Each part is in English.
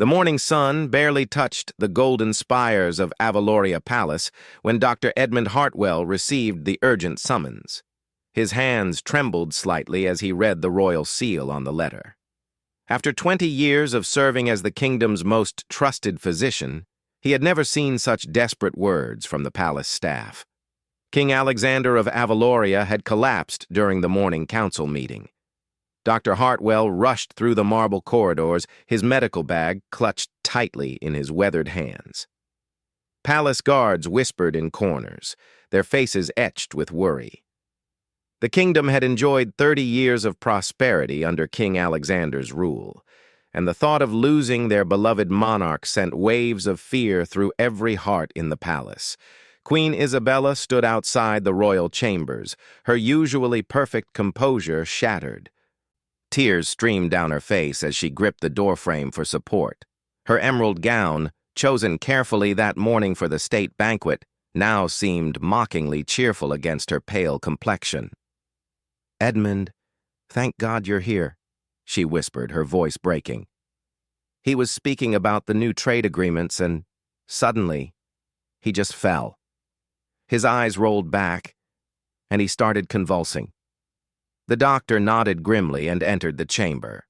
The morning sun barely touched the golden spires of Avaloria Palace when Dr. Edmund Hartwell received the urgent summons. His hands trembled slightly as he read the royal seal on the letter. After 20 years of serving as the kingdom's most trusted physician, he had never seen such desperate words from the palace staff. King Alexander of Avaloria had collapsed during the morning council meeting. Dr. Hartwell rushed through the marble corridors, his medical bag clutched tightly in his weathered hands. Palace guards whispered in corners, their faces etched with worry. The kingdom had enjoyed 30 years of prosperity under King Alexander's rule, and the thought of losing their beloved monarch sent waves of fear through every heart in the palace. Queen Isabella stood outside the royal chambers, her usually perfect composure shattered. Tears streamed down her face as she gripped the doorframe for support. Her emerald gown, chosen carefully that morning for the state banquet, now seemed mockingly cheerful against her pale complexion. "Edmund, thank God you're here," she whispered, her voice breaking. He was speaking about the new trade agreements and, suddenly, he just fell. His eyes rolled back, and he started convulsing. The doctor nodded grimly and entered the chamber.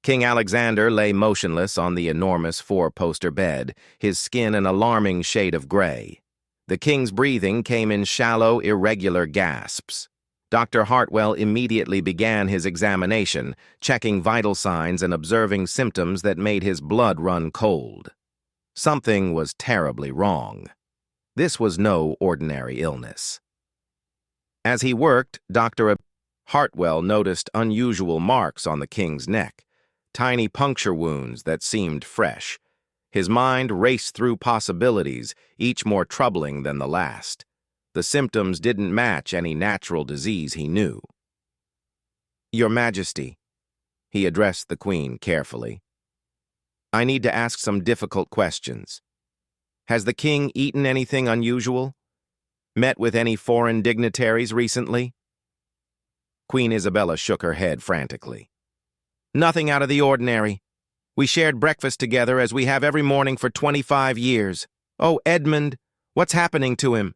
King Alexander lay motionless on the enormous four-poster bed, his skin an alarming shade of gray. The king's breathing came in shallow, irregular gasps. Dr. Hartwell immediately began his examination, checking vital signs and observing symptoms that made his blood run cold. Something was terribly wrong. This was no ordinary illness. As he worked, Dr. Hartwell noticed unusual marks on the king's neck, tiny puncture wounds that seemed fresh. His mind raced through possibilities, each more troubling than the last. The symptoms didn't match any natural disease he knew. "Your Majesty," he addressed the Queen carefully, "I need to ask some difficult questions. Has the king eaten anything unusual? Met with any foreign dignitaries recently?" Queen Isabella shook her head frantically. "Nothing out of the ordinary. We shared breakfast together as we have every morning for 25 years. Oh, Edmund, what's happening to him?"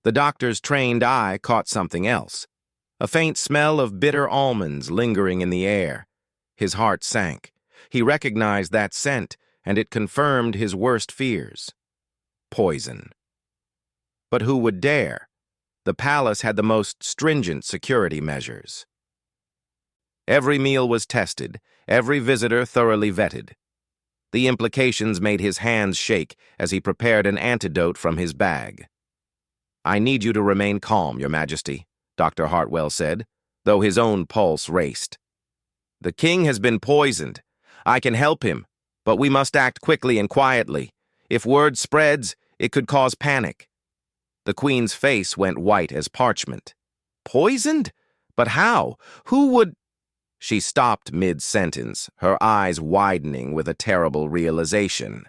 The doctor's trained eye caught something else, a faint smell of bitter almonds lingering in the air. His heart sank. He recognized that scent, and it confirmed his worst fears. Poison. But who would dare? The palace had the most stringent security measures. Every meal was tested, every visitor thoroughly vetted. The implications made his hands shake as he prepared an antidote from his bag. "I need you to remain calm, Your Majesty," Dr. Hartwell said, though his own pulse raced. "The king has been poisoned. I can help him, but we must act quickly and quietly. If word spreads, it could cause panic." The Queen's face went white as parchment. "Poisoned? But how? Who would—" She stopped mid-sentence, her eyes widening with a terrible realization.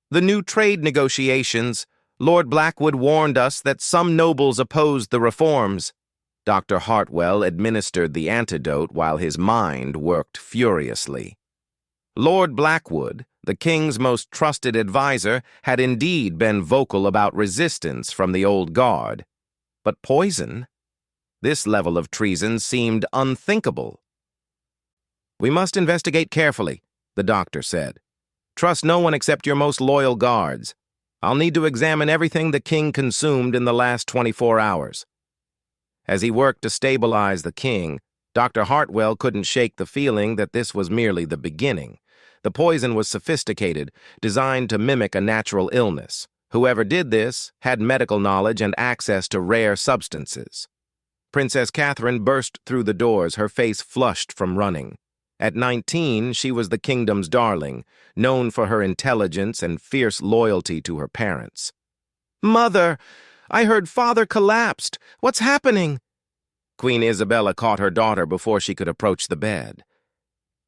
"The new trade negotiations. Lord Blackwood warned us that some nobles opposed the reforms." Dr. Hartwell administered the antidote while his mind worked furiously. Lord Blackwood, the king's most trusted advisor, had indeed been vocal about resistance from the old guard. But poison? This level of treason seemed unthinkable. "We must investigate carefully," the doctor said. "Trust no one except your most loyal guards. I'll need to examine everything the king consumed in the last 24 hours. As he worked to stabilize the king, Dr. Hartwell couldn't shake the feeling that this was merely the beginning. The poison was sophisticated, designed to mimic a natural illness. Whoever did this had medical knowledge and access to rare substances. Princess Catherine burst through the doors, her face flushed from running. At 19, she was the kingdom's darling, known for her intelligence and fierce loyalty to her parents. "Mother, I heard father collapsed. What's happening?" Queen Isabella caught her daughter before she could approach the bed.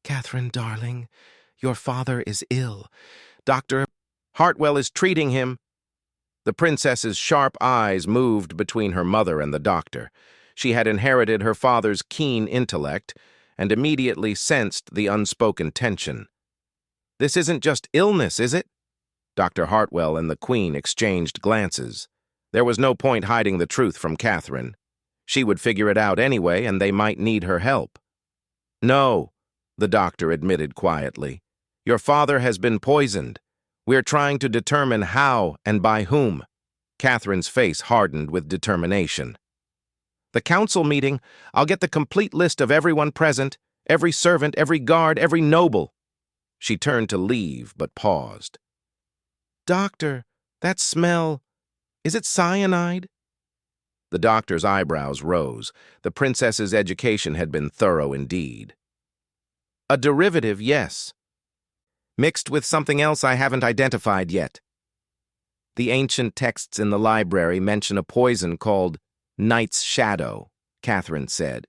"Catherine, darling, your father is ill. Dr. Hartwell is treating him." The princess's sharp eyes moved between her mother and the doctor. She had inherited her father's keen intellect and immediately sensed the unspoken tension. This isn't just illness, is it? Dr. Hartwell and the Queen exchanged glances. There was no point hiding the truth from Catherine. She would figure it out anyway, and they might need her help. No, the doctor admitted quietly. Your father has been poisoned. We're trying to determine how and by whom. Catherine's face hardened with determination. The council meeting, I'll get the complete list of everyone present, every servant, every guard, every noble. She turned to leave, but paused. Doctor, that smell, is it cyanide? The doctor's eyebrows rose. The princess's education had been thorough indeed. A derivative, yes. Mixed with something else I haven't identified yet. The ancient texts in the library mention a poison called Night's Shadow, Catherine said.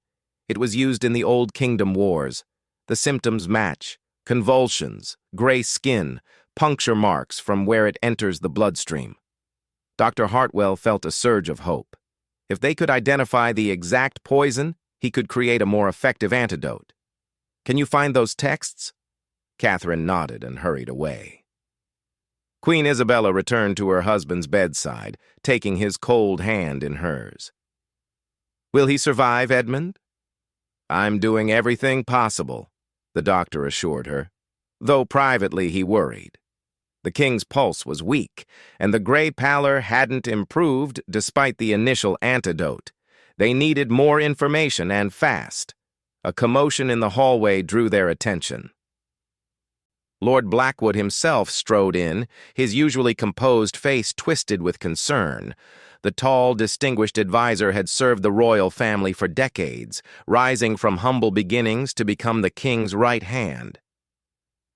It was used in the Old Kingdom Wars. The symptoms match: convulsions, gray skin, puncture marks from where it enters the bloodstream. Dr. Hartwell felt a surge of hope. If they could identify the exact poison, he could create a more effective antidote. Can you find those texts? Catherine nodded and hurried away. Queen Isabella returned to her husband's bedside, taking his cold hand in hers. Will he survive, Edmund? I'm doing everything possible, the doctor assured her, though privately he worried. The king's pulse was weak, and the gray pallor hadn't improved despite the initial antidote. They needed more information and fast. A commotion in the hallway drew their attention. Lord Blackwood himself strode in, his usually composed face twisted with concern. The tall, distinguished advisor had served the royal family for decades, rising from humble beginnings to become the king's right hand.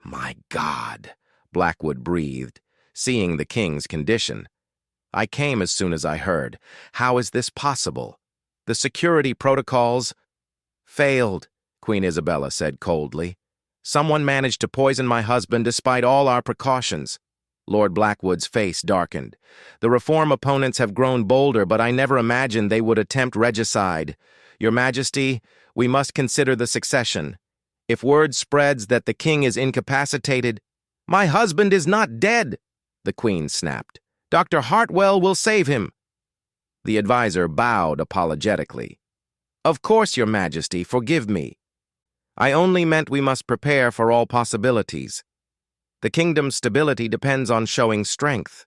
My God, Blackwood breathed, seeing the king's condition. I came as soon as I heard. How is this possible? The security protocols failed, Queen Isabella said coldly. Someone managed to poison my husband despite all our precautions. Lord Blackwood's face darkened. The reform opponents have grown bolder, but I never imagined they would attempt regicide. Your Majesty, we must consider the succession. If word spreads that the king is incapacitated— My husband is not dead, the Queen snapped. Dr. Hartwell will save him. The advisor bowed apologetically. Of course, Your Majesty, forgive me. I only meant we must prepare for all possibilities. The kingdom's stability depends on showing strength.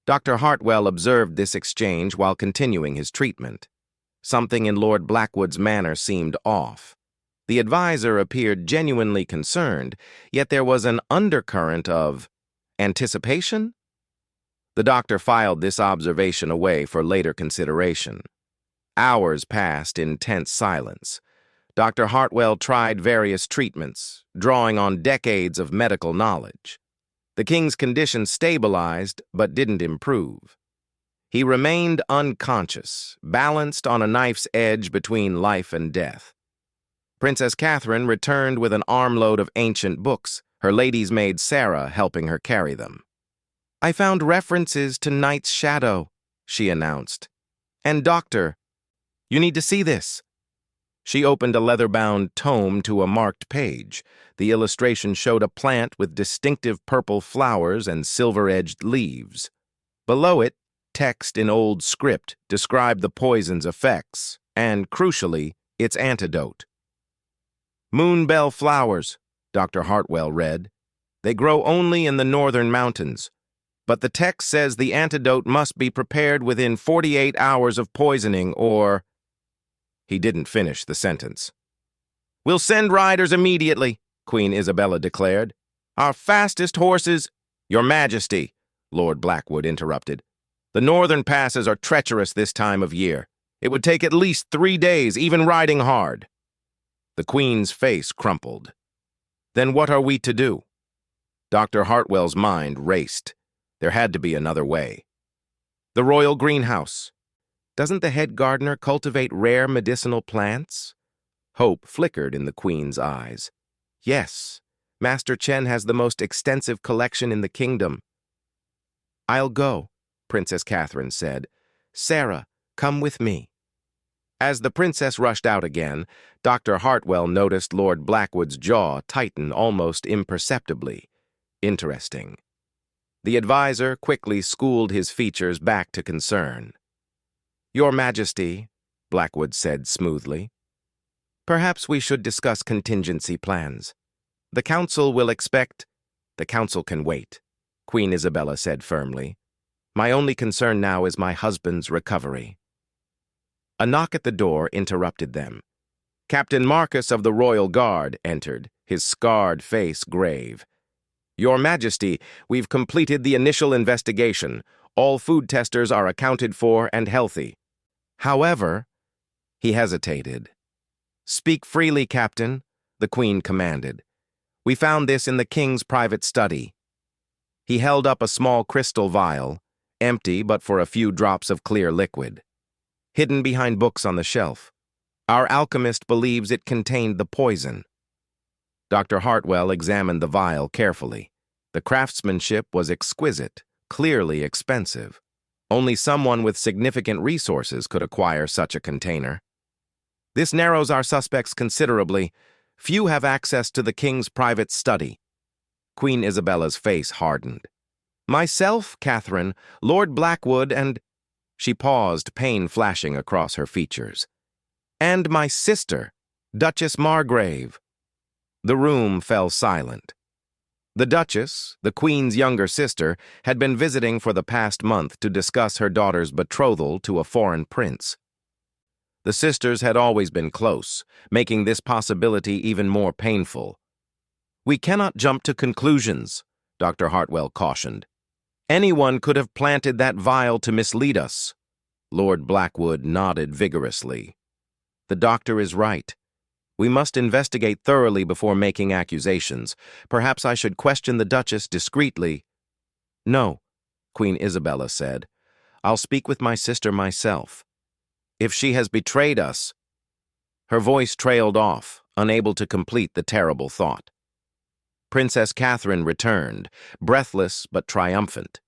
Dr. Hartwell observed this exchange while continuing his treatment. Something in Lord Blackwood's manner seemed off. The advisor appeared genuinely concerned, yet there was an undercurrent of anticipation? The doctor filed this observation away for later consideration. Hours passed in tense silence. Dr. Hartwell tried various treatments, drawing on decades of medical knowledge. The king's condition stabilized, but didn't improve. He remained unconscious, balanced on a knife's edge between life and death. Princess Catherine returned with an armload of ancient books, her lady's maid Sarah helping her carry them. I found references to Night's Shadow, she announced. And doctor, you need to see this. She opened a leather-bound tome to a marked page. The illustration showed a plant with distinctive purple flowers and silver-edged leaves. Below it, text in old script described the poison's effects and, crucially, its antidote. Moonbell flowers, Dr. Hartwell read. They grow only in the northern mountains. But the text says the antidote must be prepared within 48 hours of poisoning or— He didn't finish the sentence. We'll send riders immediately, Queen Isabella declared. Our fastest horses— Your Majesty, Lord Blackwood interrupted. The northern passes are treacherous this time of year. It would take at least 3 days, even riding hard. The Queen's face crumpled. Then what are we to do? Dr. Hartwell's mind raced. There had to be another way. The royal greenhouse. Doesn't the head gardener cultivate rare medicinal plants? Hope flickered in the Queen's eyes. Yes, Master Chen has the most extensive collection in the kingdom. I'll go, Princess Catherine said. Sarah, come with me. As the princess rushed out again, Dr. Hartwell noticed Lord Blackwood's jaw tighten almost imperceptibly. Interesting. The advisor quickly schooled his features back to concern. "Your Majesty," Blackwood said smoothly, "perhaps we should discuss contingency plans. The council will expect—" "The council can wait," Queen Isabella said firmly. "My only concern now is my husband's recovery." A knock at the door interrupted them. Captain Marcus of the Royal Guard entered, his scarred face grave. "Your Majesty, we've completed the initial investigation. All food testers are accounted for and healthy. However," he hesitated. "Speak freely, Captain," the Queen commanded. "We found this in the King's private study." He held up a small crystal vial, empty but for a few drops of clear liquid. Hidden behind books on the shelf. Our alchemist believes it contained the poison. Dr. Hartwell examined the vial carefully. The craftsmanship was exquisite, clearly expensive. Only someone with significant resources could acquire such a container. "This narrows our suspects considerably. Few have access to the King's private study." Queen Isabella's face hardened. "Myself, Catherine, Lord Blackwood, and—" She paused, pain flashing across her features. "And my sister, Duchess Margrave." The room fell silent. The Duchess, the Queen's younger sister, had been visiting for the past month to discuss her daughter's betrothal to a foreign prince. The sisters had always been close, making this possibility even more painful. "We cannot jump to conclusions," Dr. Hartwell cautioned. "Anyone could have planted that vial to mislead us." Lord Blackwood nodded vigorously. "The doctor is right. We must investigate thoroughly before making accusations. Perhaps I should question the Duchess discreetly." "No," Queen Isabella said. "I'll speak with my sister myself. If she has betrayed us—" Her voice trailed off, unable to complete the terrible thought. Princess Catherine returned, breathless but triumphant.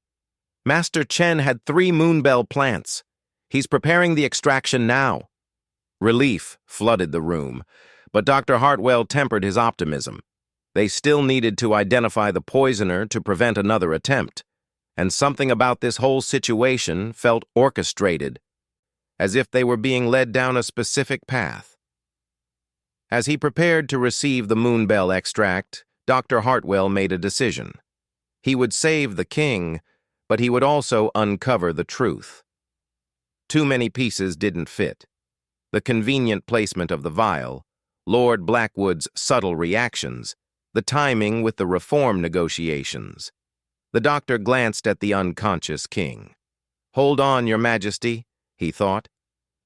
"Master Chen had 3 moonbell plants. He's preparing the extraction now." Relief flooded the room, but Dr. Hartwell tempered his optimism. They still needed to identify the poisoner to prevent another attempt, and something about this whole situation felt orchestrated, as if they were being led down a specific path. As he prepared to receive the moonbell extract, Dr. Hartwell made a decision. He would save the king, but he would also uncover the truth. Too many pieces didn't fit. The convenient placement of the vial, Lord Blackwood's subtle reactions, the timing with the reform negotiations. The doctor glanced at the unconscious king. "Hold on, Your Majesty," he thought.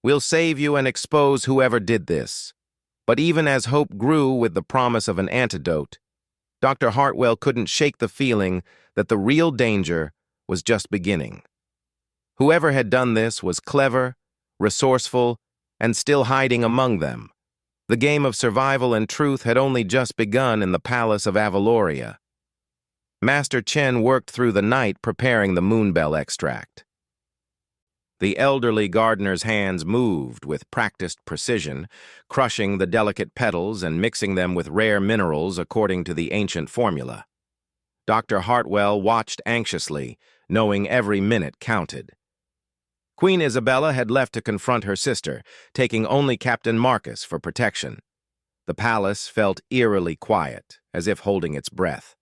"We'll save you and expose whoever did this." But even as hope grew with the promise of an antidote, Dr. Hartwell couldn't shake the feeling that the real danger was just beginning. Whoever had done this was clever, resourceful, and still hiding among them. The game of survival and truth had only just begun in the palace of Avaloria. Master Chen worked through the night preparing the moonbell extract. The elderly gardener's hands moved with practiced precision, crushing the delicate petals and mixing them with rare minerals according to the ancient formula. Dr. Hartwell watched anxiously, knowing every minute counted. Queen Isabella had left to confront her sister, taking only Captain Marcus for protection. The palace felt eerily quiet, as if holding its breath.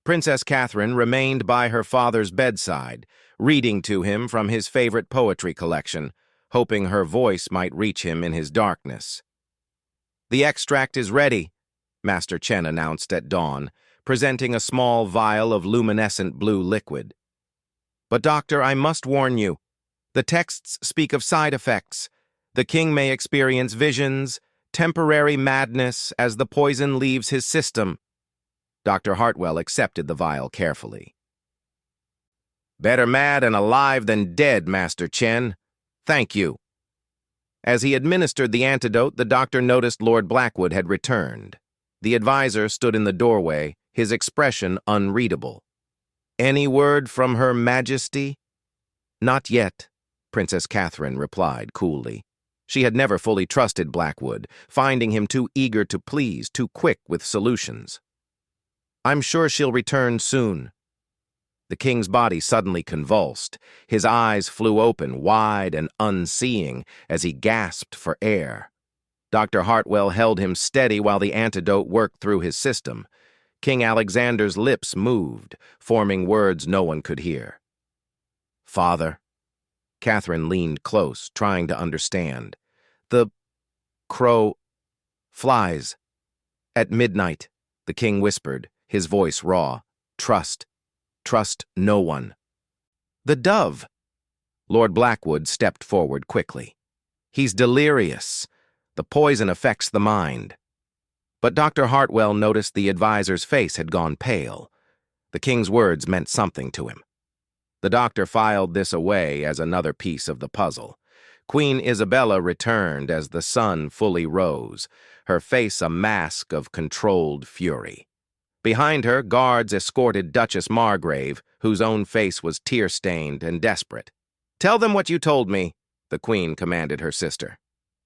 Princess Catherine remained by her father's bedside, reading to him from his favorite poetry collection, hoping her voice might reach him in his darkness. "The extract is ready," Master Chen announced at dawn, presenting a small vial of luminescent blue liquid. "But, Doctor, I must warn you. The texts speak of side effects. The king may experience visions, temporary madness as the poison leaves his system." Dr. Hartwell accepted the vial carefully. "Better mad and alive than dead, Master Chen. Thank you." As he administered the antidote, the doctor noticed Lord Blackwood had returned. The advisor stood in the doorway, his expression unreadable. "Any word from Her Majesty?" "Not yet," Princess Catherine replied coolly. She had never fully trusted Blackwood, finding him too eager to please, too quick with solutions. "I'm sure she'll return soon." The king's body suddenly convulsed. His eyes flew open, wide and unseeing, as he gasped for air. Dr. Hartwell held him steady while the antidote worked through his system. King Alexander's lips moved, forming words no one could hear. "Father." Catherine leaned close, trying to understand. "The crow flies. At midnight," the king whispered, his voice raw. "Trust no one." "The dove." Lord Blackwood stepped forward quickly. "He's delirious. The poison affects the mind." But Dr. Hartwell noticed the advisor's face had gone pale. The king's words meant something to him. The doctor filed this away as another piece of the puzzle. Queen Isabella returned as the sun fully rose, her face a mask of controlled fury. Behind her, guards escorted Duchess Margrave, whose own face was tear-stained and desperate. "Tell them what you told me," the Queen commanded her sister.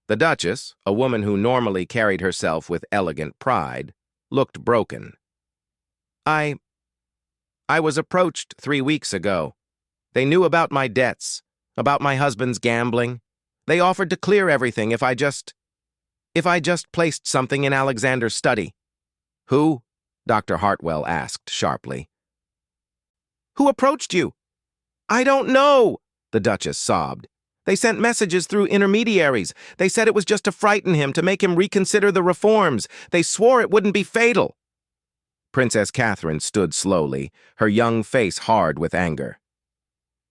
The Duchess, a woman who normally carried herself with elegant pride, looked broken. I was approached 3 weeks ago. They knew about my debts, about my husband's gambling. They offered to clear everything if I just placed something in Alexander's study." "Who?" Dr. Hartwell asked sharply. "Who approached you?" "I don't know," the Duchess sobbed. "They sent messages through intermediaries. They said it was just to frighten him, to make him reconsider the reforms. They swore it wouldn't be fatal." Princess Catherine stood slowly, her young face hard with anger.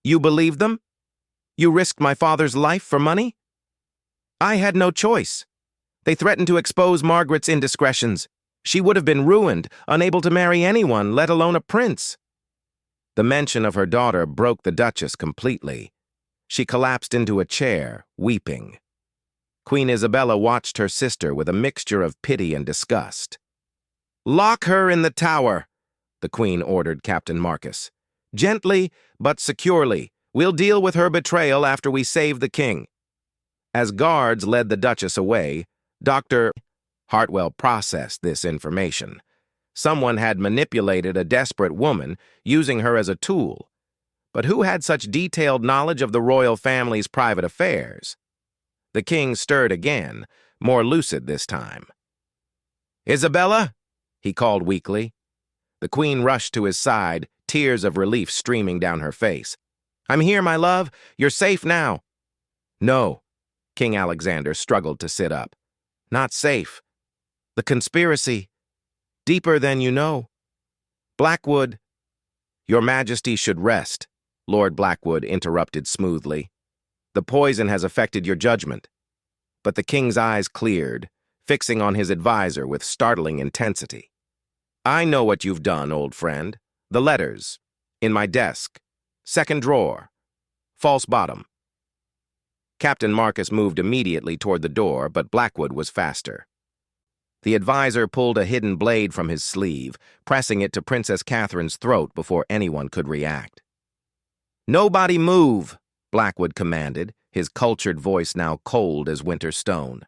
"You believed them? You risked my father's life for money?" "I had no choice. They threatened to expose Margaret's indiscretions. She would have been ruined, unable to marry anyone, let alone a prince." The mention of her daughter broke the Duchess completely. She collapsed into a chair, weeping. Queen Isabella watched her sister with a mixture of pity and disgust. "Lock her in the tower," the Queen ordered Captain Marcus. "Gently, but securely. We'll deal with her betrayal after we save the king." As guards led the Duchess away, Dr. Hartwell processed this information. Someone had manipulated a desperate woman, using her as a tool. But who had such detailed knowledge of the royal family's private affairs? The king stirred again, more lucid this time. "Isabella?" he called weakly. The queen rushed to his side, tears of relief streaming down her face. "I'm here, my love. You're safe now." "No." King Alexander struggled to sit up. "Not safe. The conspiracy, deeper than you know. Blackwood—" "Your Majesty should rest," Lord Blackwood interrupted smoothly. "The poison has affected your judgment." But the king's eyes cleared, fixing on his advisor with startling intensity. "I know what you've done, old friend. The letters. In my desk. Second drawer. False bottom." Captain Marcus moved immediately toward the door, but Blackwood was faster. The advisor pulled a hidden blade from his sleeve, pressing it to Princess Catherine's throat before anyone could react. "Nobody move," Blackwood commanded, his cultured voice now cold as winter stone.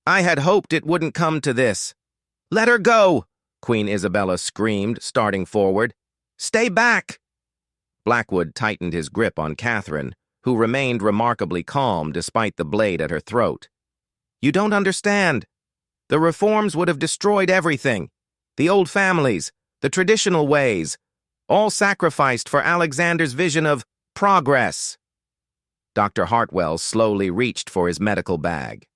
"I had hoped it wouldn't come to this." "Let her go!" Queen Isabella screamed, starting forward. "Stay back!" Blackwood tightened his grip on Catherine, who remained remarkably calm despite the blade at her throat. "You don't understand. The reforms would have destroyed everything. The old families, the traditional ways, all sacrificed for Alexander's vision of progress." Dr. Hartwell slowly reached for his medical bag.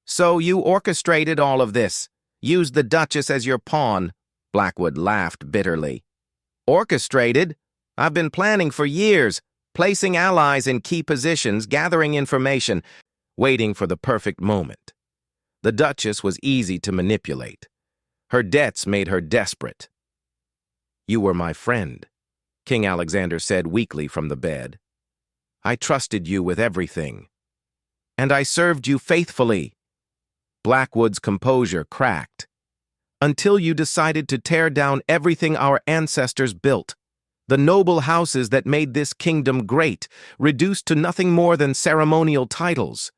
"So you orchestrated all of this, used the Duchess as your pawn," Blackwood laughed bitterly. "Orchestrated? I've been planning for years, placing allies in key positions, gathering information, waiting for the perfect moment. The Duchess was easy to manipulate. Her debts made her desperate." "You were my friend," King Alexander said weakly from the bed. "I trusted you with everything. And I served you faithfully." Blackwood's composure cracked. "Until you decided to tear down everything our ancestors built. The noble houses that made this kingdom great, reduced to nothing more than ceremonial titles.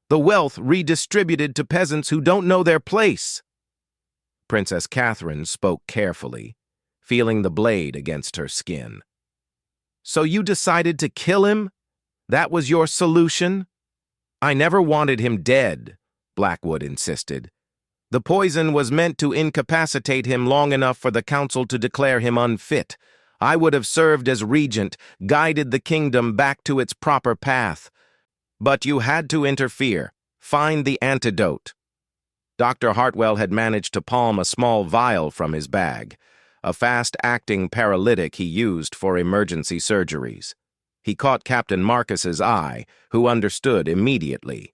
The wealth redistributed to peasants who don't know their place. Princess Catherine spoke carefully, feeling the blade against her skin. So you decided to kill him? That was your solution? I never wanted him dead, Blackwood insisted. The poison was meant to incapacitate him long enough for the council to declare him unfit. I would have served as regent, guided the kingdom back to its proper path. But you had to interfere. Find the antidote. Dr. Hartwell had managed to palm a small vial from his bag, a fast-acting paralytic he used for emergency surgeries. He caught Captain Marcus's eye, who understood immediately.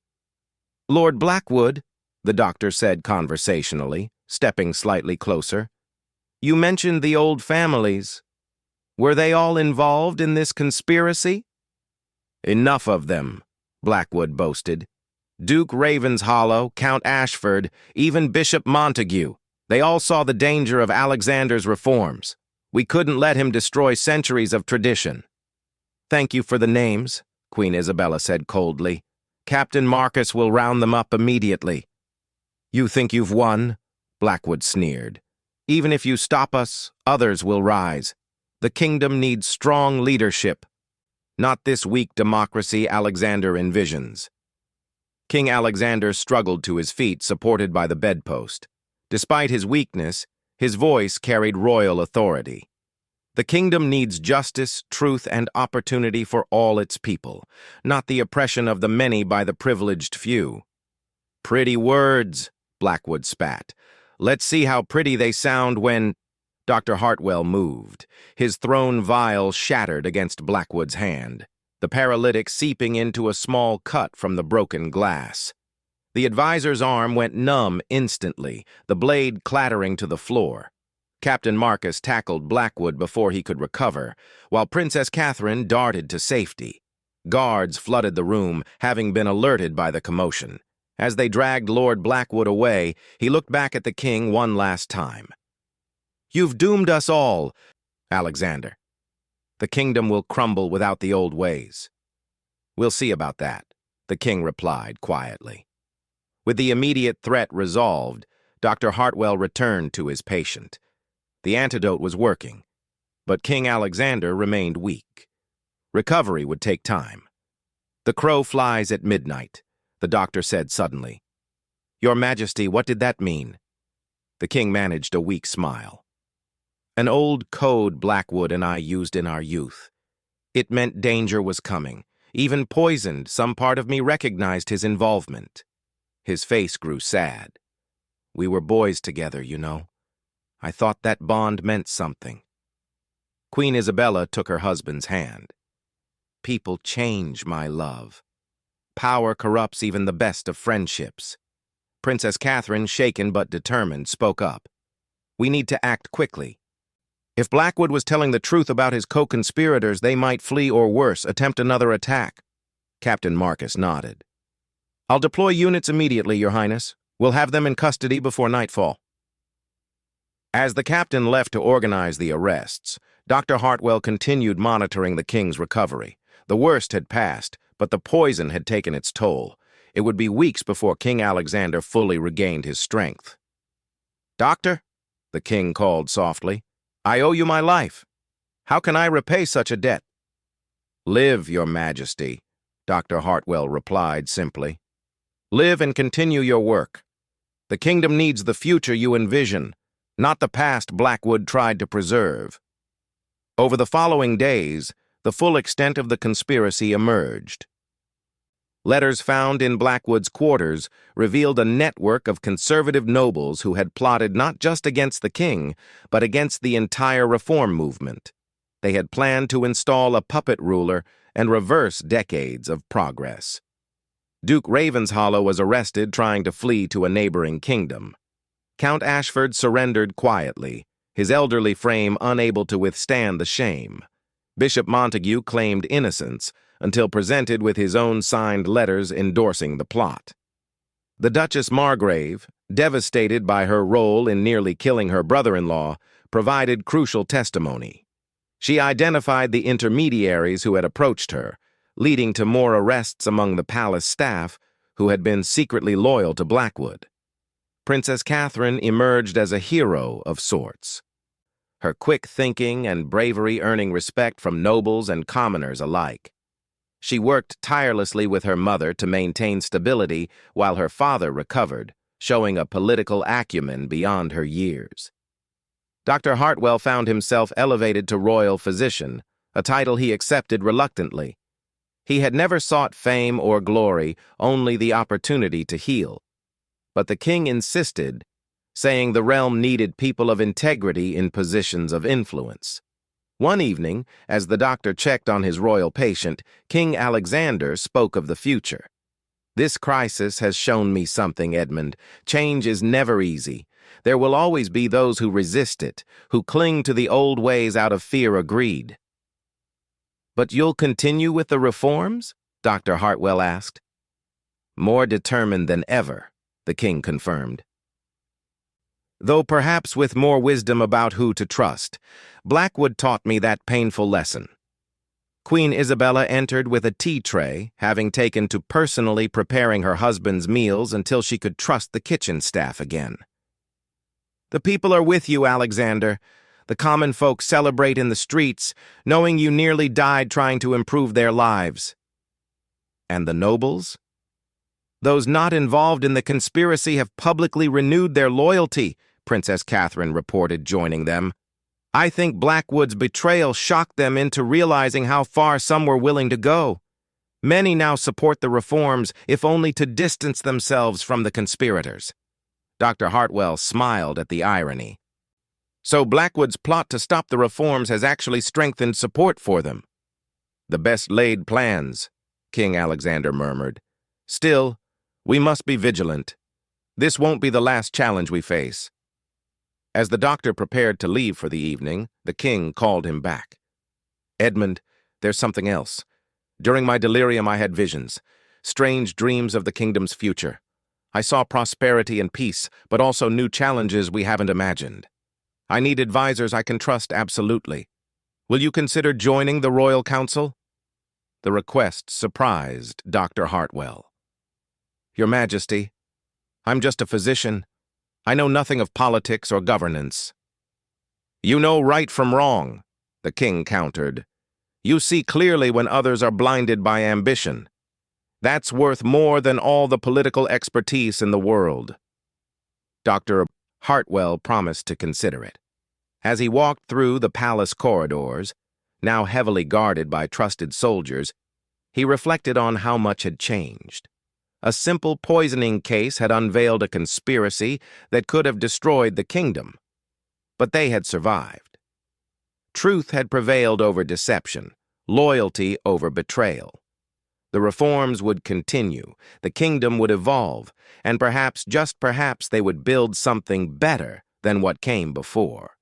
Lord Blackwood, the doctor said conversationally, stepping slightly closer. You mentioned the old families. Were they all involved in this conspiracy? Enough of them, Blackwood boasted. Duke Ravenshollow, Count Ashford, even Bishop Montague. They all saw the danger of Alexander's reforms. We couldn't let him destroy centuries of tradition. Thank you for the names, Queen Isabella said coldly. Captain Marcus will round them up immediately. You think you've won? Blackwood sneered. Even if you stop us, others will rise. The kingdom needs strong leadership. Not this weak democracy Alexander envisions. King Alexander struggled to his feet, supported by the bedpost. Despite his weakness, his voice carried royal authority. The kingdom needs justice, truth, and opportunity for all its people, not the oppression of the many by the privileged few. Pretty words, Blackwood spat. Let's see how pretty they sound when... Dr. Hartwell moved, his thrown vial shattered against Blackwood's hand, the paralytic seeping into a small cut from the broken glass. The advisor's arm went numb instantly, the blade clattering to the floor. Captain Marcus tackled Blackwood before he could recover, while Princess Catherine darted to safety. Guards flooded the room, having been alerted by the commotion. As they dragged Lord Blackwood away, he looked back at the king one last time. You've doomed us all, Alexander. The kingdom will crumble without the old ways. We'll see about that, the king replied quietly. With the immediate threat resolved, Dr. Hartwell returned to his patient. The antidote was working, but King Alexander remained weak. Recovery would take time. The crow flies at midnight, the doctor said suddenly. Your Majesty, what did that mean? The king managed a weak smile. An old code Blackwood and I used in our youth. It meant danger was coming. Even poisoned, some part of me recognized his involvement. His face grew sad. We were boys together, you know. I thought that bond meant something. Queen Isabella took her husband's hand. People change, my love. Power corrupts even the best of friendships. Princess Catherine, shaken but determined, spoke up. We need to act quickly. If Blackwood was telling the truth about his co-conspirators, they might flee or worse, attempt another attack. Captain Marcus nodded. I'll deploy units immediately, Your Highness. We'll have them in custody before nightfall. As the captain left to organize the arrests, Dr. Hartwell continued monitoring the king's recovery. The worst had passed, but the poison had taken its toll. It would be weeks before King Alexander fully regained his strength. Doctor, the king called softly, I owe you my life. How can I repay such a debt? Live, Your Majesty, Dr. Hartwell replied simply. Live and continue your work. The kingdom needs the future you envision, not the past Blackwood tried to preserve. Over the following days, the full extent of the conspiracy emerged. Letters found in Blackwood's quarters revealed a network of conservative nobles who had plotted not just against the king, but against the entire reform movement. They had planned to install a puppet ruler and reverse decades of progress. Duke Ravenshollow was arrested trying to flee to a neighboring kingdom. Count Ashford surrendered quietly, his elderly frame unable to withstand the shame. Bishop Montague claimed innocence, until presented with his own signed letters endorsing the plot. The Duchess Margrave, devastated by her role in nearly killing her brother-in-law, provided crucial testimony. She identified the intermediaries who had approached her, leading to more arrests among the palace staff, who had been secretly loyal to Blackwood. Princess Catherine emerged as a hero of sorts, her quick thinking and bravery earning respect from nobles and commoners alike. She worked tirelessly with her mother to maintain stability while her father recovered, showing a political acumen beyond her years. Dr. Hartwell found himself elevated to royal physician, a title he accepted reluctantly. He had never sought fame or glory, only the opportunity to heal. But the king insisted, saying the realm needed people of integrity in positions of influence. One evening, as the doctor checked on his royal patient, King Alexander spoke of the future. "This crisis has shown me something, Edmund. Change is never easy. There will always be those who resist it, who cling to the old ways out of fear or greed." "But you'll continue with the reforms?" Dr. Hartwell asked. "More determined than ever," the king confirmed. "Though perhaps with more wisdom about who to trust. Blackwood taught me that painful lesson." Queen Isabella entered with a tea tray, having taken to personally preparing her husband's meals until she could trust the kitchen staff again. "The people are with you, Alexander. The common folk celebrate in the streets, knowing you nearly died trying to improve their lives." "And the nobles? Those not involved in the conspiracy have publicly renewed their loyalty," Princess Catherine reported, joining them. "I think Blackwood's betrayal shocked them into realizing how far some were willing to go. Many now support the reforms, if only to distance themselves from the conspirators." Dr. Hartwell smiled at the irony. "So Blackwood's plot to stop the reforms has actually strengthened support for them." "The best-laid plans," King Alexander murmured. "Still, we must be vigilant. This won't be the last challenge we face." As the doctor prepared to leave for the evening, the king called him back. "Edmund, there's something else. During my delirium I had visions, strange dreams of the kingdom's future. I saw prosperity and peace, but also new challenges we haven't imagined. I need advisors I can trust absolutely. Will you consider joining the Royal Council?" The request surprised Dr. Hartwell. "Your Majesty, I'm just a physician. I know nothing of politics or governance." "You know right from wrong," the king countered. "You see clearly when others are blinded by ambition. That's worth more than all the political expertise in the world." Dr. Hartwell promised to consider it. As he walked through the palace corridors, now heavily guarded by trusted soldiers, he reflected on how much had changed. A simple poisoning case had unveiled a conspiracy that could have destroyed the kingdom. But they had survived. Truth had prevailed over deception, loyalty over betrayal. The reforms would continue, the kingdom would evolve, and perhaps, just perhaps, they would build something better than what came before.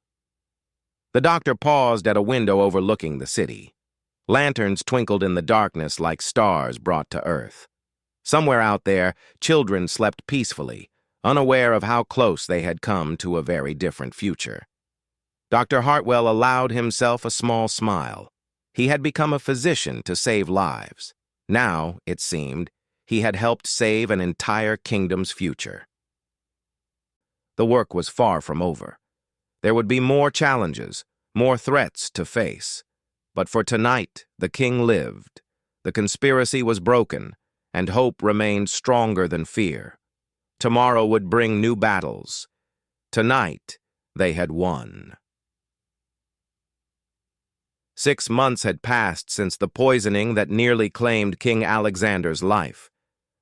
The doctor paused at a window overlooking the city. Lanterns twinkled in the darkness like stars brought to earth. Somewhere out there, children slept peacefully, unaware of how close they had come to a very different future. Dr. Hartwell allowed himself a small smile. He had become a physician to save lives. Now, it seemed, he had helped save an entire kingdom's future. The work was far from over. There would be more challenges, more threats to face. But for tonight, the king lived. The conspiracy was broken, and hope remained stronger than fear. Tomorrow would bring new battles. Tonight, they had won. 6 months had passed since the poisoning that nearly claimed King Alexander's life.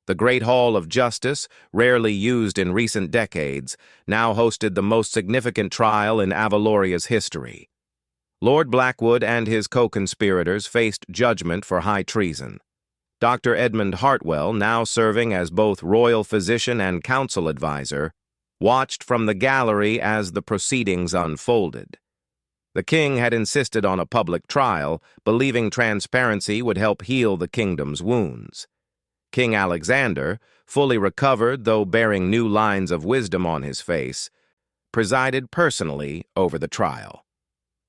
The Great Hall of Justice, rarely used in recent decades, now hosted the most significant trial in Avaloria's history. Lord Blackwood and his co-conspirators faced judgment for high treason. Dr. Edmund Hartwell, now serving as both royal physician and council advisor, watched from the gallery as the proceedings unfolded. The king had insisted on a public trial, believing transparency would help heal the kingdom's wounds. King Alexander, fully recovered though bearing new lines of wisdom on his face, presided personally over the trial.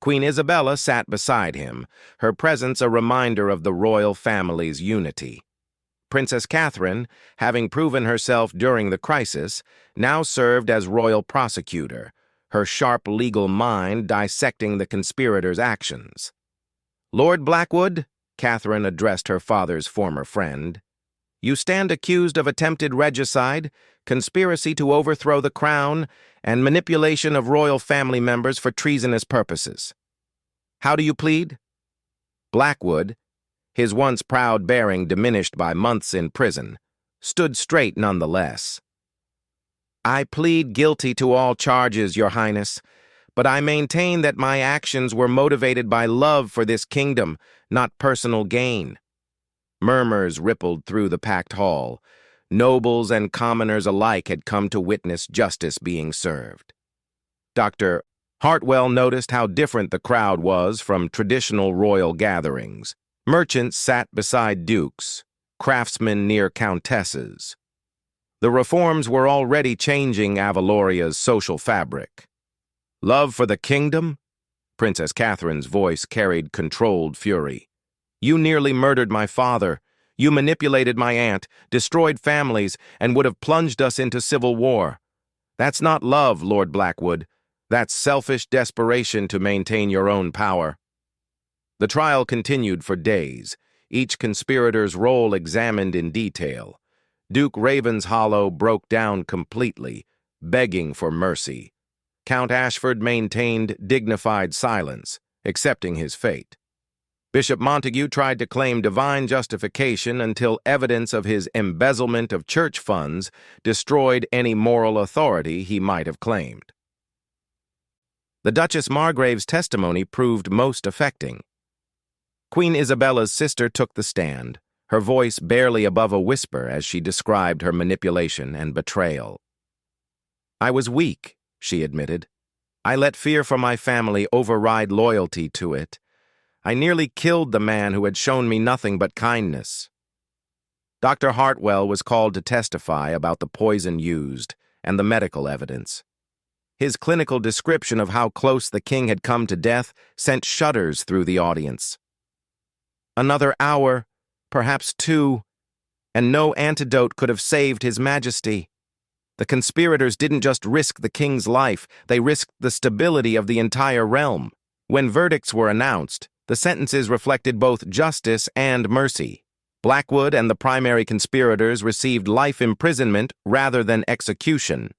Queen Isabella sat beside him, her presence a reminder of the royal family's unity. Princess Catherine, having proven herself during the crisis, now served as royal prosecutor, her sharp legal mind dissecting the conspirators' actions. "Lord Blackwood," Catherine addressed her father's former friend, "you stand accused of attempted regicide, conspiracy to overthrow the crown, and manipulation of royal family members for treasonous purposes. How do you plead?" Blackwood, his once proud bearing diminished by months in prison, stood straight nonetheless. "I plead guilty to all charges, Your Highness, but I maintain that my actions were motivated by love for this kingdom, not personal gain." Murmurs rippled through the packed hall. Nobles and commoners alike had come to witness justice being served. Dr. Hartwell noticed how different the crowd was from traditional royal gatherings. Merchants sat beside dukes, craftsmen near countesses. The reforms were already changing Avaloria's social fabric. "Love for the kingdom?" Princess Catherine's voice carried controlled fury. "You nearly murdered my father. You manipulated my aunt, destroyed families, and would have plunged us into civil war. That's not love, Lord Blackwood. That's selfish desperation to maintain your own power." The trial continued for days, each conspirator's role examined in detail. Duke Ravenshollow broke down completely, begging for mercy. Count Ashford maintained dignified silence, accepting his fate. Bishop Montague tried to claim divine justification until evidence of his embezzlement of church funds destroyed any moral authority he might have claimed. The Duchess Margrave's testimony proved most affecting. Queen Isabella's sister took the stand, her voice barely above a whisper as she described her manipulation and betrayal. "I was weak," she admitted. "I let fear for my family override loyalty to it. I nearly killed the man who had shown me nothing but kindness." Dr. Hartwell was called to testify about the poison used and the medical evidence. His clinical description of how close the king had come to death sent shudders through the audience. Another hour, perhaps 2, and no antidote could have saved His Majesty. The conspirators didn't just risk the king's life, they risked the stability of the entire realm. When verdicts were announced, the sentences reflected both justice and mercy. Blackwood and the primary conspirators received life imprisonment rather than execution,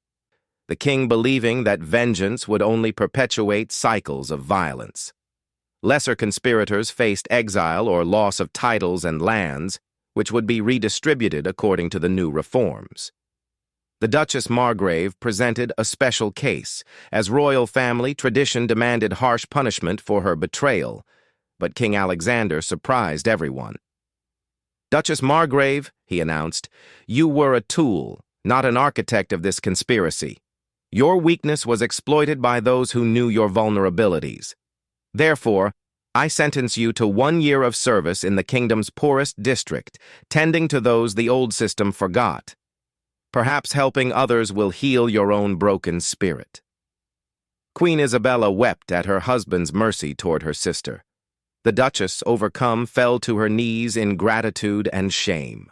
the king believing that vengeance would only perpetuate cycles of violence. Lesser conspirators faced exile or loss of titles and lands, which would be redistributed according to the new reforms. The Duchess Margrave presented a special case, as royal family tradition demanded harsh punishment for her betrayal, but King Alexander surprised everyone. "Duchess Margrave," he announced, "you were a tool, not an architect of this conspiracy. Your weakness was exploited by those who knew your vulnerabilities. Therefore, I sentence you to 1 year of service in the kingdom's poorest district, tending to those the old system forgot. Perhaps helping others will heal your own broken spirit." Queen Isabella wept at her husband's mercy toward her sister. The Duchess, overcome, fell to her knees in gratitude and shame.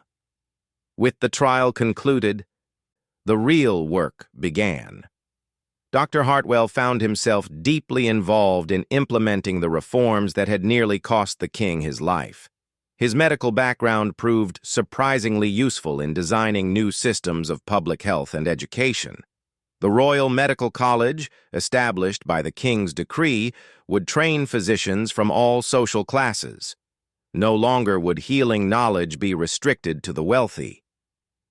With the trial concluded, the real work began. Dr. Hartwell found himself deeply involved in implementing the reforms that had nearly cost the king his life. His medical background proved surprisingly useful in designing new systems of public health and education. The Royal Medical College, established by the king's decree, would train physicians from all social classes. No longer would healing knowledge be restricted to the wealthy.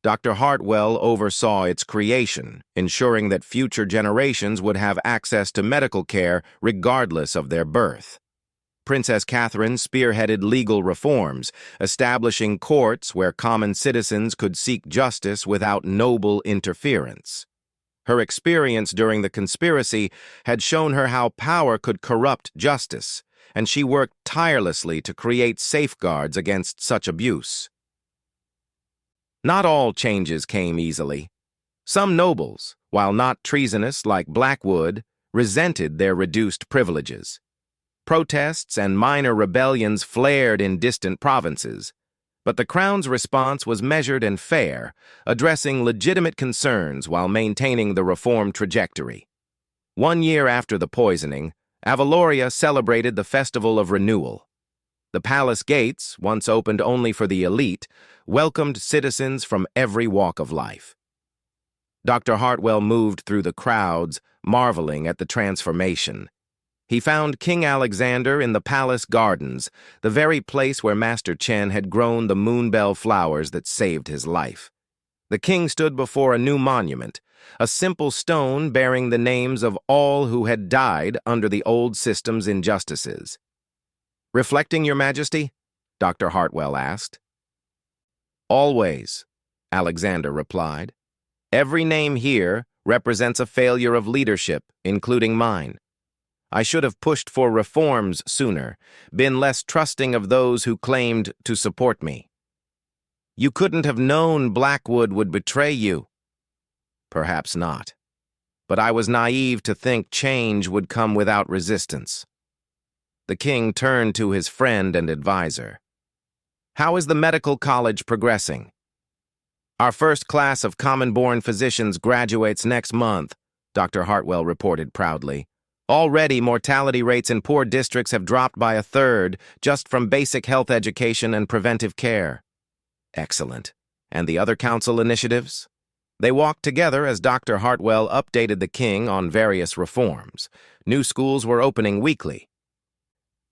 Dr. Hartwell oversaw its creation, ensuring that future generations would have access to medical care regardless of their birth. Princess Catherine spearheaded legal reforms, establishing courts where common citizens could seek justice without noble interference. Her experience during the conspiracy had shown her how power could corrupt justice, and she worked tirelessly to create safeguards against such abuse. Not all changes came easily. Some nobles, while not treasonous like Blackwood, resented their reduced privileges. Protests and minor rebellions flared in distant provinces, But the Crown's response was measured and fair, addressing legitimate concerns while maintaining the reform trajectory. 1 year after the poisoning, Avaloria celebrated the Festival of Renewal. The palace gates, once opened only for the elite, welcomed citizens from every walk of life. Dr. Hartwell moved through the crowds, marveling at the transformation. He found King Alexander in the palace gardens, the very place where Master Chen had grown the moonbell flowers that saved his life. The king stood before a new monument, a simple stone bearing the names of all who had died under the old system's injustices. "Reflecting, Your Majesty?" Dr. Hartwell asked. "Always," Alexander replied. "Every name here represents a failure of leadership, including mine. I should have pushed for reforms sooner, been less trusting of those who claimed to support me." "You couldn't have known Blackwood would betray you." "Perhaps not. But I was naive to think change would come without resistance." The king turned to his friend and advisor. "How is the medical college progressing?" "Our first class of common-born physicians graduates next month," Dr. Hartwell reported proudly. "Already, mortality rates in poor districts have dropped by 1/3 just from basic health education and preventive care." "Excellent. And the other council initiatives?" They walked together as Dr. Hartwell updated the king on various reforms. New schools were opening weekly.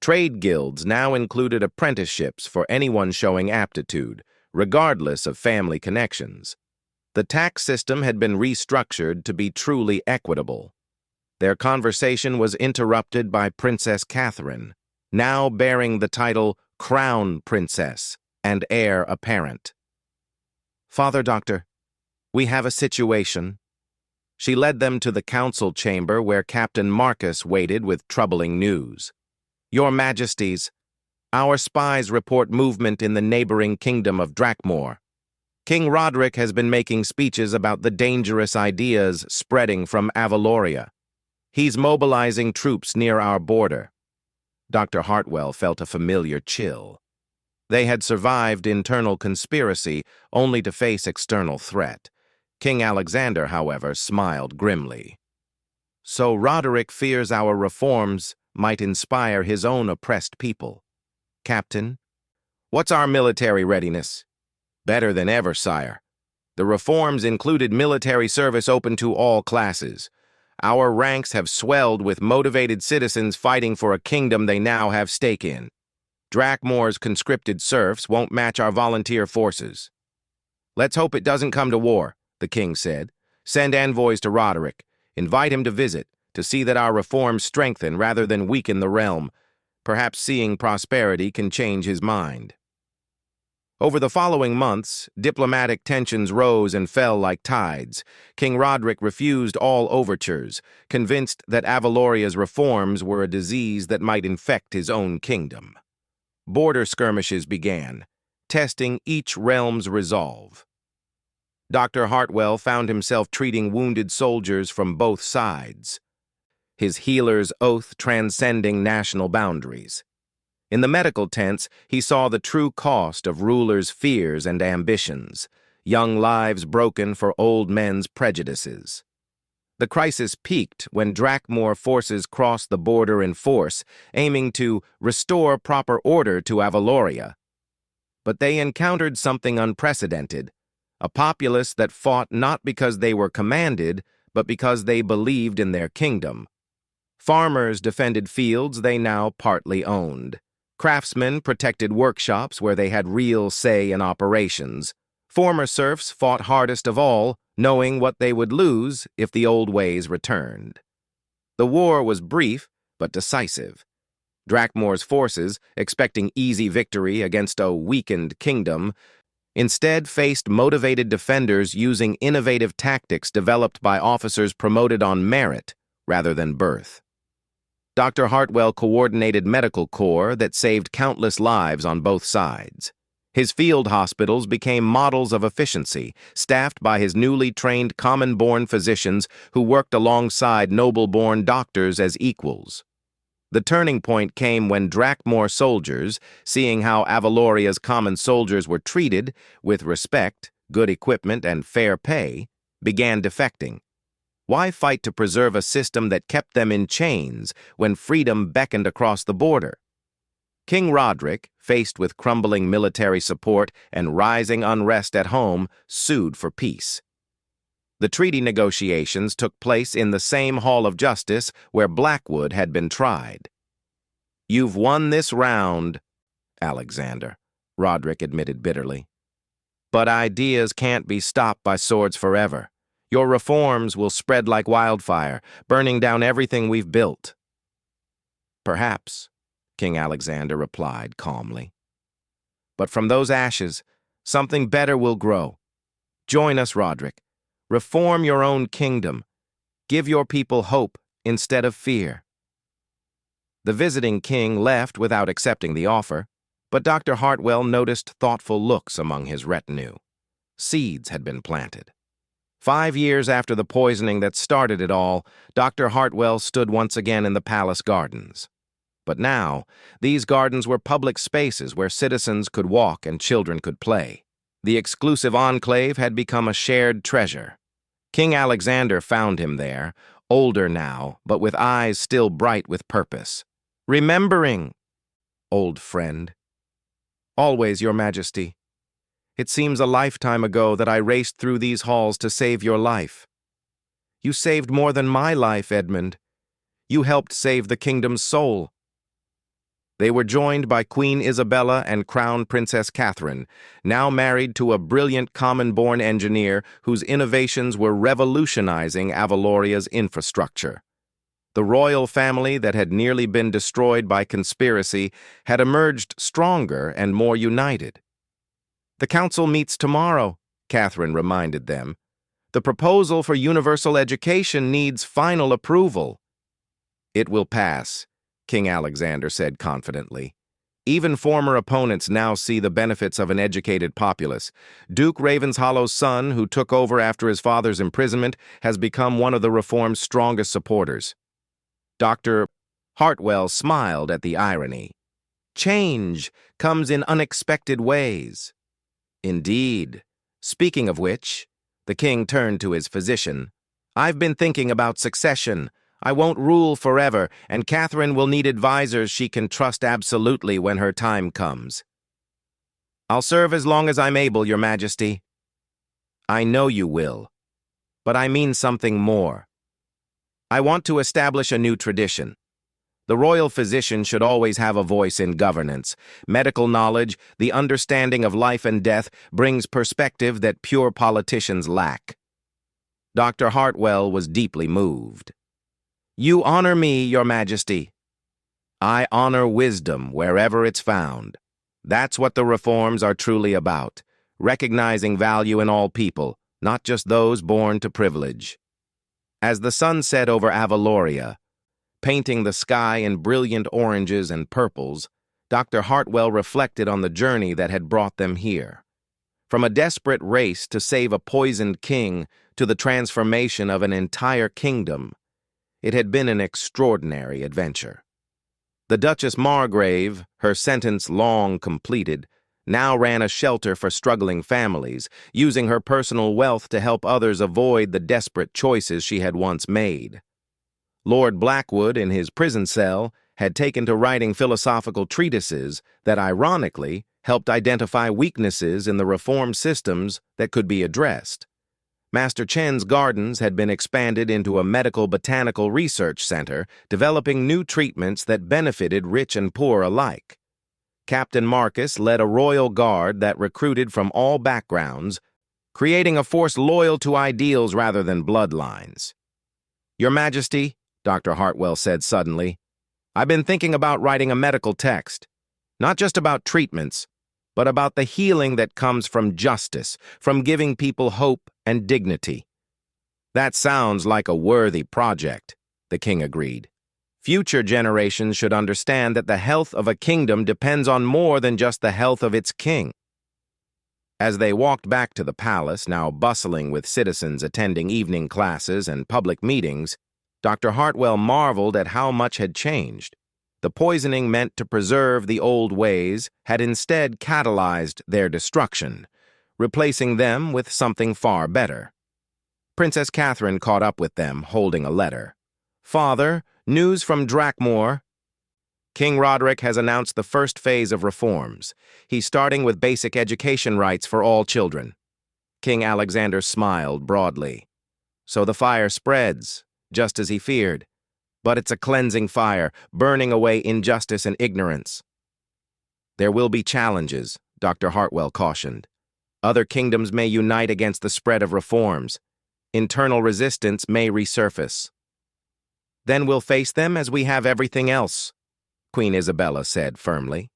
Trade guilds now included apprenticeships for anyone showing aptitude, regardless of family connections. The tax system had been restructured to be truly equitable. Their conversation was interrupted by Princess Catherine, now bearing the title Crown Princess and heir apparent. "Father Doctor, we have a situation." She led them to the council chamber where Captain Marcus waited with troubling news. "Your Majesties, our spies report movement in the neighboring kingdom of Drakmor. King Roderick has been making speeches about the dangerous ideas spreading from Avaloria. He's mobilizing troops near our border." Dr. Hartwell felt a familiar chill. They had survived internal conspiracy only to face external threat. King Alexander, however, smiled grimly. "So Roderick fears our reforms might inspire his own oppressed people. Captain, what's our military readiness?" "Better than ever, sire. The reforms included military service open to all classes. Our ranks have swelled with motivated citizens fighting for a kingdom they now have stake in. Drakmor's conscripted serfs won't match our volunteer forces." "Let's hope it doesn't come to war," the king said. "Send envoys to Roderick. Invite him to visit, to see that our reforms strengthen rather than weaken the realm. Perhaps seeing prosperity can change his mind." Over the following months, diplomatic tensions rose and fell like tides. King Roderick refused all overtures, convinced that Avaloria's reforms were a disease that might infect his own kingdom. Border skirmishes began, testing each realm's resolve. Dr. Hartwell found himself treating wounded soldiers from both sides, his healer's oath transcending national boundaries. In the medical tents, he saw the true cost of rulers' fears and ambitions, young lives broken for old men's prejudices. The crisis peaked when Drakmor forces crossed the border in force, aiming to restore proper order to Avaloria. But they encountered something unprecedented, a populace that fought not because they were commanded, but because they believed in their kingdom. Farmers defended fields they now partly owned. Craftsmen protected workshops where they had real say in operations. Former serfs fought hardest of all, knowing what they would lose if the old ways returned. The war was brief, but decisive. Drakmor's forces, expecting easy victory against a weakened kingdom, instead faced motivated defenders using innovative tactics developed by officers promoted on merit rather than birth. Dr. Hartwell coordinated medical corps that saved countless lives on both sides. His field hospitals became models of efficiency, staffed by his newly trained common-born physicians who worked alongside noble-born doctors as equals. The turning point came when Drakmore soldiers, seeing how Avaloria's common soldiers were treated with respect, good equipment, and fair pay, began defecting. Why fight to preserve a system that kept them in chains when freedom beckoned across the border? King Roderick, faced with crumbling military support and rising unrest at home, sued for peace. The treaty negotiations took place in the same Hall of Justice where Blackwood had been tried. "You've won this round, Alexander," Roderick admitted bitterly. "But ideas can't be stopped by swords forever. Your reforms will spread like wildfire, burning down everything we've built." "Perhaps," King Alexander replied calmly. "But from those ashes, something better will grow. Join us, Roderick. Reform your own kingdom. Give your people hope instead of fear." The visiting king left without accepting the offer, but Dr. Hartwell noticed thoughtful looks among his retinue. Seeds had been planted. 5 years after the poisoning that started it all, Dr. Hartwell stood once again in the palace gardens. But now, these gardens were public spaces where citizens could walk and children could play. The exclusive enclave had become a shared treasure. King Alexander found him there, older now, but with eyes still bright with purpose. "Remembering, old friend." "Always, Your Majesty. It seems a lifetime ago that I raced through these halls to save your life." "You saved more than my life, Edmund. You helped save the kingdom's soul." They were joined by Queen Isabella and Crown Princess Catherine, now married to a brilliant common-born engineer whose innovations were revolutionizing Avaloria's infrastructure. The royal family that had nearly been destroyed by conspiracy had emerged stronger and more united. "The council meets tomorrow," Catherine reminded them. "The proposal for universal education needs final approval." "It will pass," King Alexander said confidently. "Even former opponents now see the benefits of an educated populace. Duke Ravenshallow's son, who took over after his father's imprisonment, has become one of the reform's strongest supporters." Dr. Hartwell smiled at the irony. "Change comes in unexpected ways." "Indeed. Speaking of which," the king turned to his physician, "I've been thinking about succession. I won't rule forever, and Catherine will need advisors she can trust absolutely when her time comes." "I'll serve as long as I'm able, Your Majesty." "I know you will, but I mean something more. I want to establish a new tradition. The royal physician should always have a voice in governance. Medical knowledge, the understanding of life and death, brings perspective that pure politicians lack." Dr. Hartwell was deeply moved. "You honor me, Your Majesty." "I honor wisdom wherever it's found. That's what the reforms are truly about, recognizing value in all people, not just those born to privilege." As the sun set over Avaloria, painting the sky in brilliant oranges and purples, Dr. Hartwell reflected on the journey that had brought them here. From a desperate race to save a poisoned king to the transformation of an entire kingdom, it had been an extraordinary adventure. The Duchess Margrave, her sentence long completed, now ran a shelter for struggling families, using her personal wealth to help others avoid the desperate choices she had once made. Lord Blackwood, in his prison cell, had taken to writing philosophical treatises that, ironically, helped identify weaknesses in the reform systems that could be addressed. Master Chen's gardens had been expanded into a medical botanical research center, developing new treatments that benefited rich and poor alike. Captain Marcus led a royal guard that recruited from all backgrounds, creating a force loyal to ideals rather than bloodlines. "Your Majesty," Dr. Hartwell said suddenly, "I've been thinking about writing a medical text, not just about treatments, but about the healing that comes from justice, from giving people hope and dignity." "That sounds like a worthy project," the king agreed. "Future generations should understand that the health of a kingdom depends on more than just the health of its king." As they walked back to the palace, now bustling with citizens attending evening classes and public meetings, Dr. Hartwell marveled at how much had changed. The poisoning meant to preserve the old ways had instead catalyzed their destruction, replacing them with something far better. Princess Catherine caught up with them, holding a letter. "Father, news from Drakmore. King Roderick has announced the first phase of reforms. He's starting with basic education rights for all children." King Alexander smiled broadly. "So the fire spreads, just as he feared. But it's a cleansing fire, burning away injustice and ignorance." "There will be challenges," Dr. Hartwell cautioned. "Other kingdoms may unite against the spread of reforms. Internal resistance may resurface." "Then we'll face them as we have everything else," Queen Isabella said firmly.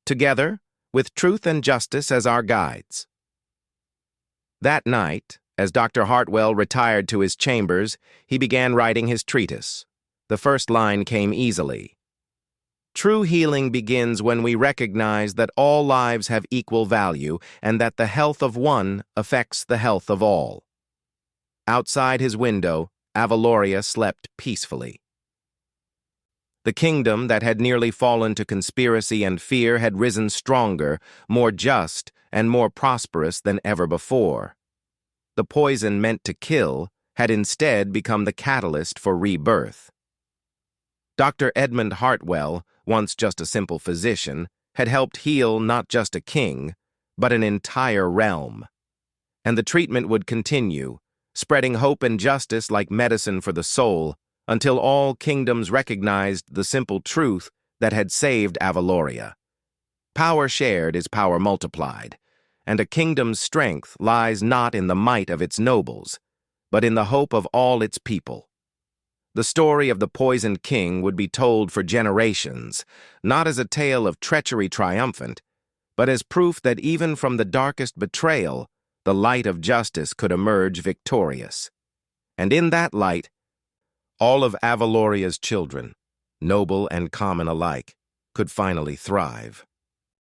"Together, with truth and justice as our guides." That night, as Dr. Hartwell retired to his chambers, he began writing his treatise. The first line came easily. "True healing begins when we recognize that all lives have equal value and that the health of one affects the health of all." Outside his window, Avaloria slept peacefully. The kingdom that had nearly fallen to conspiracy and fear had risen stronger, more just, and more prosperous than ever before. The poison meant to kill had instead become the catalyst for rebirth. Dr. Edmund Hartwell, once just a simple physician, had helped heal not just a king, but an entire realm. And the treatment would continue, spreading hope and justice like medicine for the soul, until all kingdoms recognized the simple truth that had saved Avaloria. Power shared is power multiplied, and a kingdom's strength lies not in the might of its nobles, but in the hope of all its people. The story of the poisoned king would be told for generations, not as a tale of treachery triumphant, but as proof that even from the darkest betrayal, the light of justice could emerge victorious. And in that light, all of Avaloria's children, noble and common alike, could finally thrive.